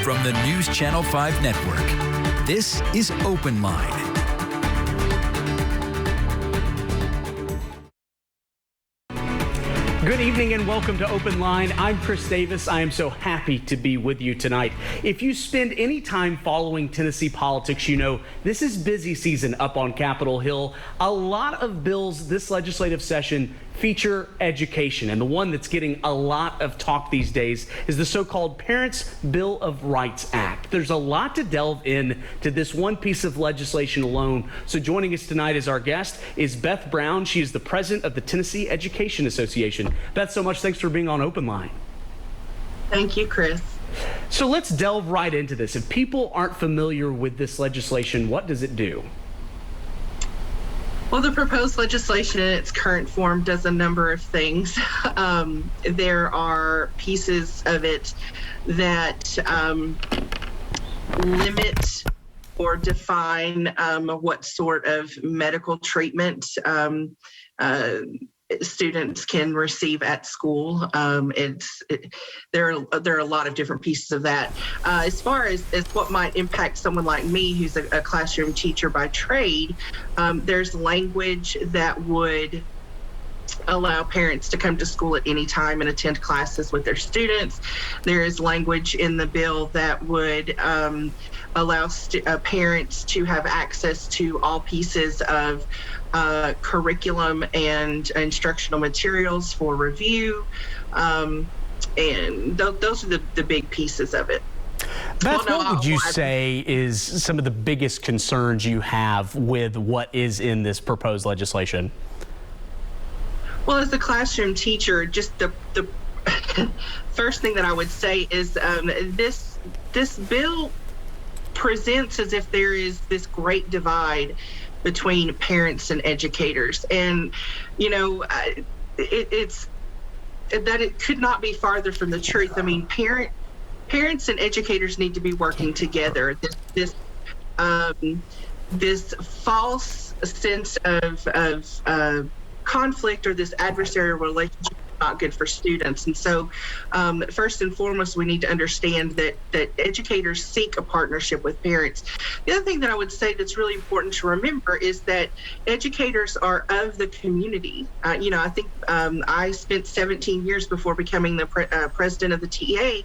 from the News Channel 5 network. This is OpenLine. Good evening and welcome to Open Line. I'm Chris Davis. I am so happy to be with you tonight. If you spend any time following Tennessee politics, you know this is busy season up on Capitol Hill. A lot of bills this legislative session feature education, and the one that's getting a lot of talk these days is the so-called Parents' Bill of Rights Act. There's a lot to delve in to this one piece of legislation alone. So joining us tonight as our guest is Beth Brown. She is the president of the Tennessee Education Association. Beth, so much thanks for being on Open Line. Thank you, Chris. So let's delve right into this. If people aren't familiar with this legislation, what does it do? Well, the proposed legislation in its current form does a number of things. There are pieces of it that limit or define what sort of medical treatment students can receive at school. There are a lot of different pieces of that. As far as what might impact someone like me, who's a classroom teacher by trade, there's language that would allow parents to come to school at any time and attend classes with their students. There is language in the bill that would allow parents to have access to all pieces of curriculum and instructional materials for review. And those are the big pieces of it. Beth, what would you say is some of the biggest concerns you have with what is in this proposed legislation? Well, as a classroom teacher, just the first thing that I would say is this bill presents as if there is this great divide between parents and educators, and you know, it could not be farther from the truth. I mean, parents and educators need to be working together. This false sense of conflict or this adversarial relationship is not good for students. And so first and foremost, we need to understand that educators seek a partnership with parents. The other thing that I would say that's really important to remember is that educators are of the community. You know, I think I spent 17 years before becoming the president of the TEA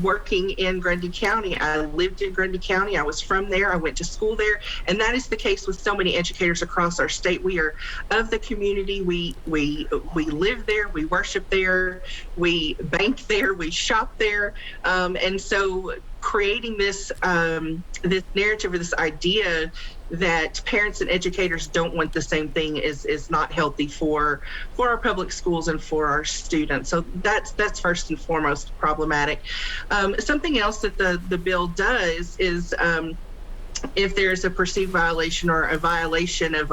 working in Grundy County. I lived in Grundy County. I was from there. I went to school there. And that is the case with so many educators across our state. We are of the community. We live there. We worship there. We bank there. We shop there. And so creating this narrative or this idea that parents and educators don't want the same thing is not healthy for our public schools and for our students. So that's first and foremost problematic. Something else that the bill does is if there's a perceived violation or a violation of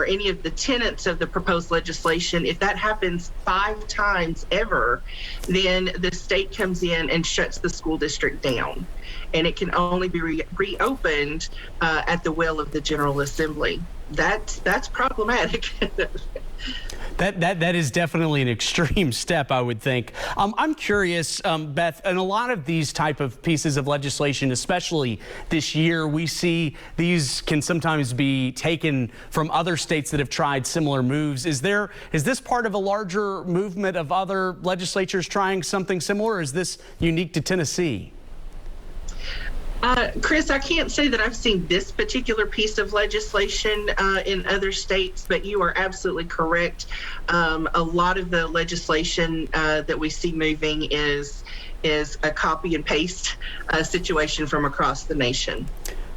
any of the tenets of the proposed legislation, if that happens 5 times ever, then the state comes in and shuts the school district down. And it can only be reopened at the will of the General Assembly. That's problematic. That is definitely an extreme step, I would think. I'm curious, Beth, in a lot of these type of pieces of legislation, especially this year, we see these can sometimes be taken from other states that have tried similar moves. Is this part of a larger movement of other legislatures trying something similar, or is this unique to Tennessee? Chris, I can't say that I've seen this particular piece of legislation in other states, but you are absolutely correct. A lot of the legislation that we see moving is a copy and paste situation from across the nation.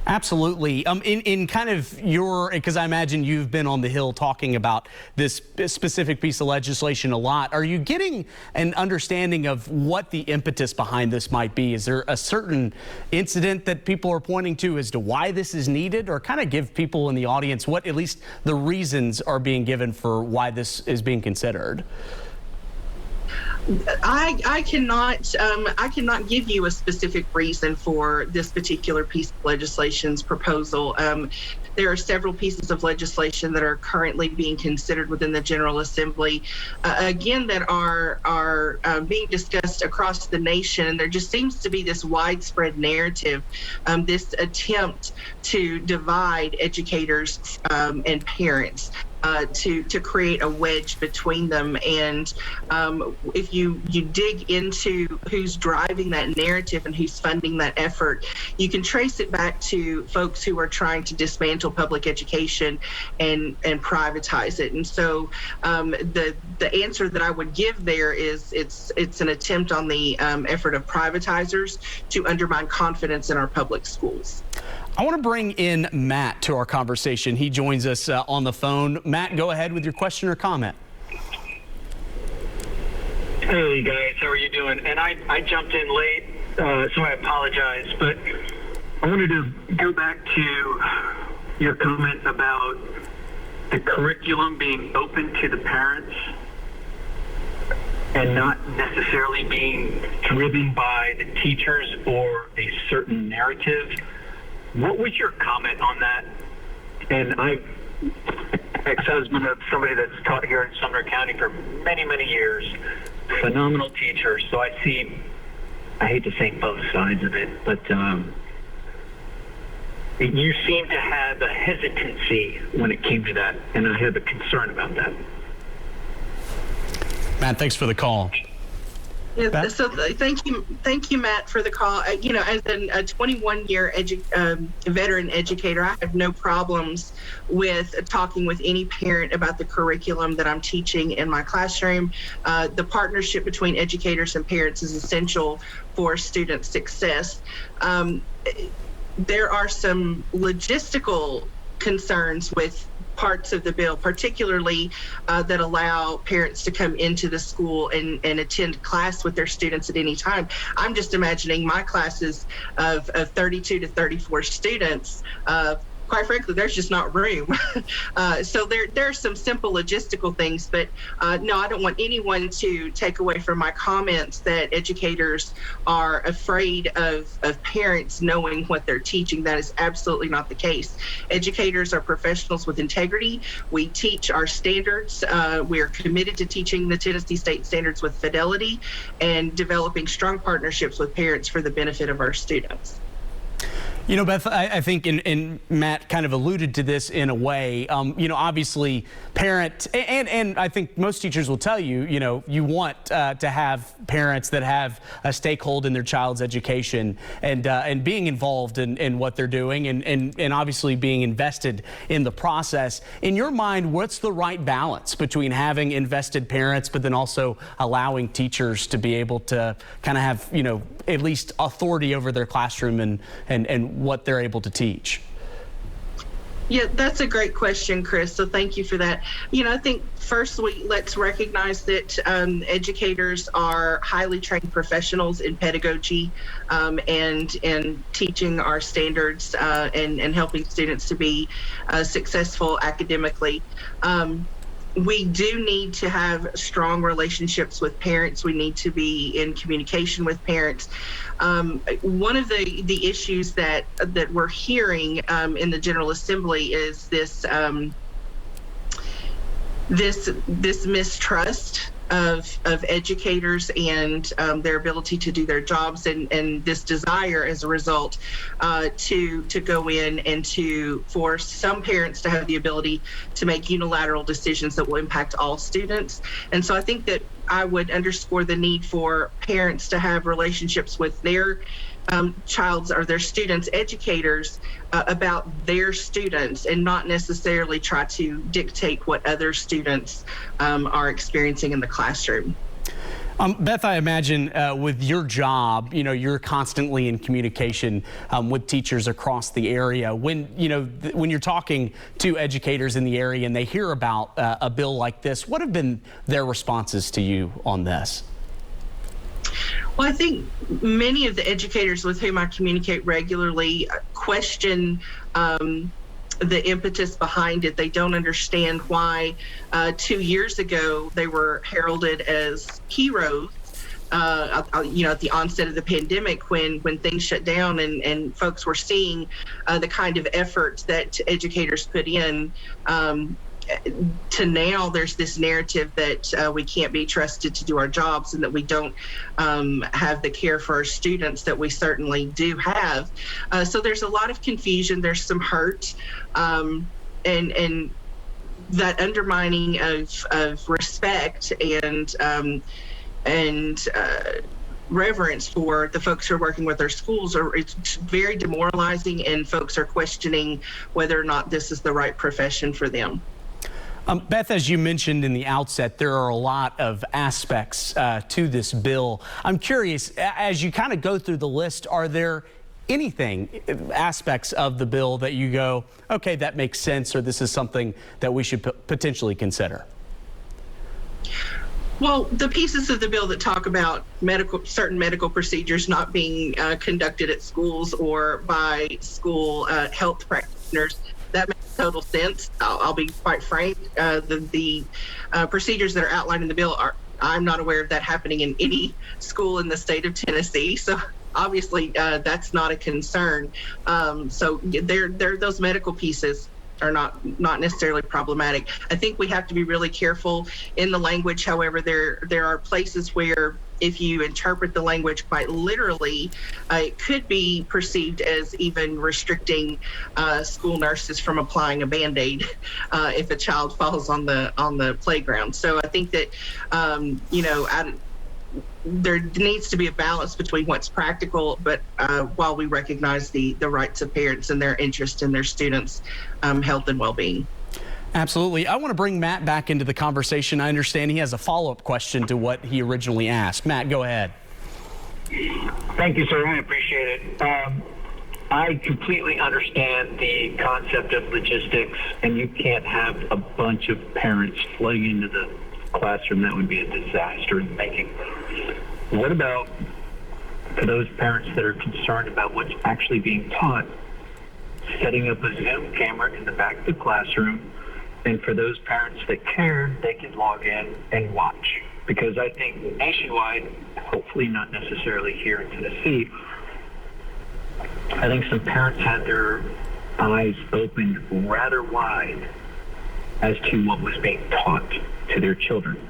Absolutely. In kind of because I imagine you've been on the Hill talking about this specific piece of legislation a lot. Are you getting an understanding of what the impetus behind this might be? Is there a certain incident that people are pointing to as to why this is needed, or kind of give people in the audience what at least the reasons are being given for why this is being considered? I cannot give you a specific reason for this particular piece of legislation's proposal. There are several pieces of legislation that are currently being considered within the General Assembly, again, that are being discussed across the nation. And there just seems to be this widespread narrative, this attempt to divide educators and parents. To create a wedge between them. And if you dig into who's driving that narrative and who's funding that effort, you can trace it back to folks who are trying to dismantle public education and privatize it. And so the answer that I would give there is it's an attempt on the effort of privatizers to undermine confidence in our public schools. I want to bring in Matt to our conversation. He joins us on the phone. Matt, go ahead with your question or comment. Hey guys, how are you doing? And I jumped in late, so I apologize, but I wanted to go back to your comment about the curriculum being open to the parents and not necessarily being driven by the teachers or a certain narrative. What was your comment on that? And I'm ex-husband of somebody that's taught here in Sumner County for many, many years. Phenomenal teacher. So I hate to say both sides of it, but you seem to have a hesitancy when it came to that, and I have a concern about that. Matt, thanks for the call. Yeah, so thank you, Matt, for the call. As a 21-year veteran educator, I have no problems with talking with any parent about the curriculum that I'm teaching in my classroom. The partnership between educators and parents is essential for student success. There are some logistical concerns with parts of the bill, particularly that allow parents to come into the school and attend class with their students at any time. I'm just imagining my classes of 32 to 34 students. Quite frankly, there's just not room. So there are some simple logistical things, but no, I don't want anyone to take away from my comments that educators are afraid of parents knowing what they're teaching. That is absolutely not the case. Educators are professionals with integrity. We teach our standards. We are committed to teaching the Tennessee State standards with fidelity and developing strong partnerships with parents for the benefit of our students. You know, Beth, I think, and Matt kind of alluded to this in a way, obviously parent, and I think most teachers will tell you, you want to have parents that have a stakehold in their child's education and being involved in what they're doing and obviously being invested in the process. In your mind, what's the right balance between having invested parents, but then also allowing teachers to be able to kind of have, at least authority over their classroom and what they're able to teach? Yeah, that's a great question, Chris. So thank you for that. I think first let's recognize that educators are highly trained professionals in pedagogy and teaching our standards and helping students to be successful academically. We do need to have strong relationships with parents. We need to be in communication with parents. One of the issues that we're hearing in the General Assembly is this mistrust of educators and their ability to do their jobs, and this desire as a result to go in and to force some parents to have the ability to make unilateral decisions that will impact all students. And so I think that I would underscore the need for parents to have relationships with their child's or their students' educators about their students and not necessarily try to dictate what other students are experiencing in the classroom. Beth, I imagine with your job, you're constantly in communication with teachers across the area. When you're talking to educators in the area and they hear about a bill like this, what have been their responses to you on this? Well, I think many of the educators with whom I communicate regularly question the impetus behind it. They don't understand why 2 years ago they were heralded as heroes at the onset of the pandemic, when things shut down and folks were seeing the kind of effort that educators put in, to now there's this narrative that we can't be trusted to do our jobs and that we don't have the care for our students that we certainly do have. So there's a lot of confusion. There's some hurt, and that undermining of respect and reverence for the folks who are working with our schools it's very demoralizing, and folks are questioning whether or not this is the right profession for them. Beth, as you mentioned in the outset, there are a lot of aspects to this bill. I'm curious, as you kind of go through the list, are there aspects of the bill that you go, okay, that makes sense, or this is something that we should potentially consider? Well, the pieces of the bill that talk about certain medical procedures not being conducted at schools or by school health practitioners, that makes total sense. I'll be quite frank. The procedures that are outlined in the bill I'm not aware of that happening in any school in the state of Tennessee. So obviously that's not a concern. So those medical pieces are not necessarily problematic. I think we have to be really careful in the language. However, there are places where if you interpret the language quite literally, it could be perceived as even restricting school nurses from applying a Band-Aid if a child falls on the playground. So I think that there needs to be a balance between what's practical, but while we recognize the rights of parents and their interest in their students' health and well-being. Absolutely. I want to bring Matt back into the conversation. I understand he has a follow-up question to what he originally asked. Matt, go ahead. Thank you, sir. I appreciate it. I completely understand the concept of logistics, and you can't have a bunch of parents flooding into the classroom. That would be a disaster in the making. What about for those parents that are concerned about what's actually being taught, setting up a Zoom camera in the back of the classroom, and for those parents that care, they can log in and watch? Because I think nationwide, hopefully not necessarily here in Tennessee, I think some parents had their eyes opened rather wide as to what was being taught to their children.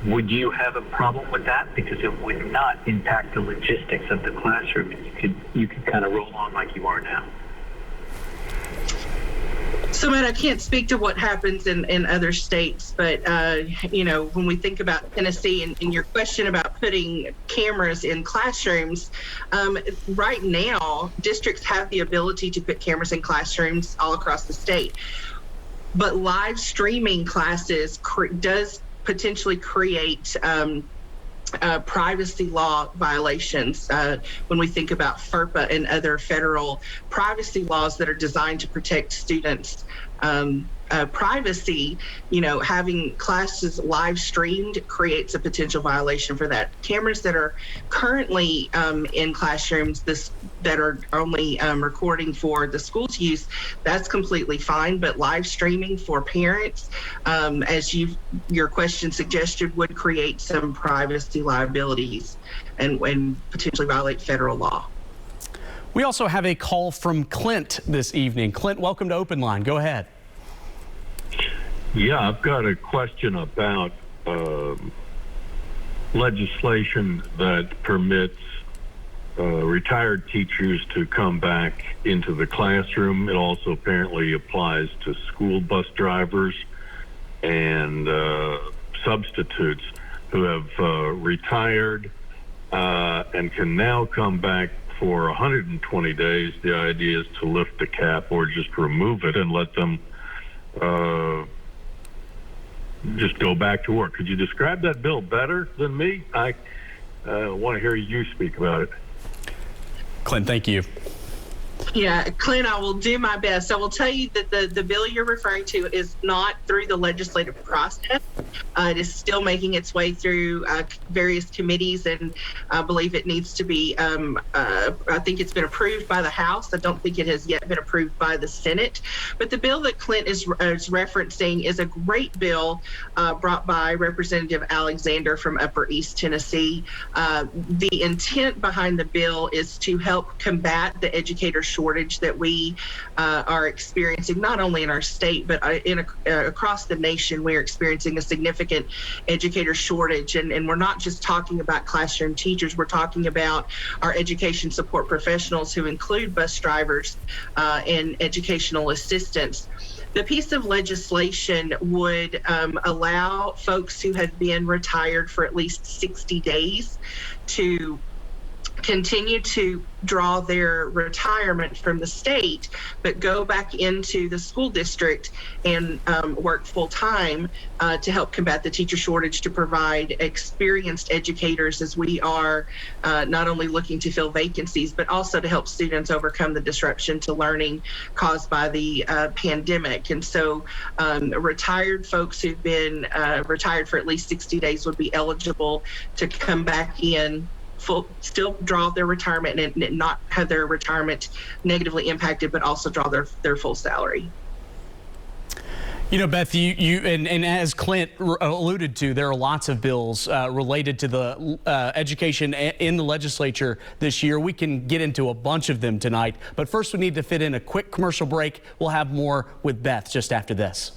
Would you have a problem with that? Because it would not impact the logistics of the classroom. You could kind of roll on like you are now. So, Matt, I can't speak to what happens in other states, but, when we think about Tennessee and your question about putting cameras in classrooms, right now, districts have the ability to put cameras in classrooms all across the state. But live streaming classes does potentially create privacy law violations when we think about FERPA and other federal privacy laws that are designed to protect students' privacy. Having classes live streamed creates a potential violation for that. Cameras that are currently in classrooms that are only recording for the school's use, that's completely fine. But live streaming for parents, as your question suggested, would create some privacy liabilities and potentially violate federal law. We also have a call from Clint this evening. Clint, welcome to OpenLine. Go ahead. Yeah, I've got a question about legislation that permits retired teachers to come back into the classroom. It also apparently applies to school bus drivers and substitutes who have retired and can now come back for 120 days. The idea is to lift the cap or just remove it and let them just go back to work. Could you describe that bill better than me? I want to hear you speak about it. Clint, thank you. Yeah, Clint, I will do my best. I will tell you that the bill you're referring to is not through the legislative process. It is still making its way through various committees, and I believe it needs to be, I think it's been approved by the House. I don't think it has yet been approved by the Senate. But the bill that Clint is referencing is a great bill brought by Representative Alexander from Upper East Tennessee. The intent behind the bill is to help combat the educator shortage that we are experiencing, not only in our state, but across the nation. We're experiencing a significant educator shortage. And we're not just talking about classroom teachers, we're talking about our education support professionals, who include bus drivers and educational assistants. The piece of legislation would allow folks who have been retired for at least 60 days to continue to draw their retirement from the state, but go back into the school district and work full time to help combat the teacher shortage, to provide experienced educators, as we are not only looking to fill vacancies, but also to help students overcome the disruption to learning caused by the pandemic. And so retired folks who've been retired for at least 60 days would be eligible to come back in, still draw their retirement and not have their retirement negatively impacted, but also draw their full salary. You know, Beth, and as Clint alluded to, there are lots of bills related to the education in the legislature this year. We can get into a bunch of them tonight, but first we need to fit in a quick commercial break. We'll have more with Beth just after this.